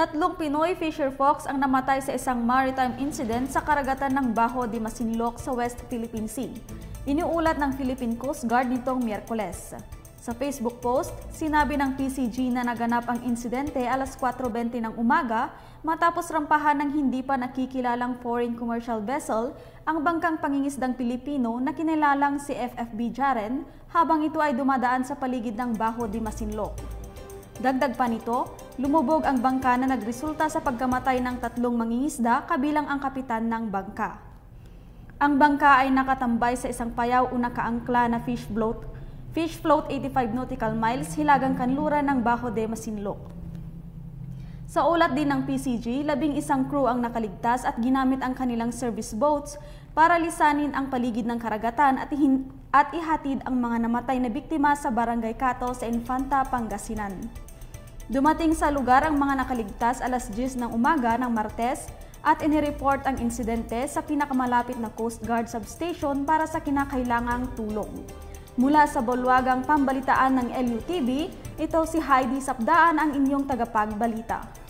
Tatlong Pinoy fisher folks ang namatay sa isang maritime incident sa karagatan ng Bajo de Masinloc sa West Philippine Sea. Iniulat ng Philippine Coast Guard nitong Miyerkules. Sa Facebook post, sinabi ng PCG na naganap ang insidente alas 4:20 ng umaga matapos rampahan ng hindi pa nakikilalang foreign commercial vessel ang bangkang pangingisdang Pilipino na kinilalang si FFB Jaren habang ito ay dumadaan sa paligid ng Bajo de Masinloc. Dagdag pa nito, lumubog ang bangka na nagresulta sa pagkamatay ng tatlong mangingisda kabilang ang kapitan ng bangka. Ang bangka ay nakatambay sa isang payaw o nakaangkla na fish float 85 nautical miles hilagang kanluran ng Bajo de Masinloc. Sa ulat din ng PCG, 11 crew ang nakaligtas at ginamit ang kanilang service boats para lisanin ang paligid ng karagatan at ihatid ang mga namatay na biktima sa Barangay Cato sa Infanta, Pangasinan. Dumating sa lugar ang mga nakaligtas alas 10 ng umaga ng Martes at inireport ang insidente sa pinakamalapit na Coast Guard substation para sa kinakailangang tulong. Mula sa bulwagang pambalitaan ng LUTV, ito si Heidi Sapdaan ang inyong tagapagbalita.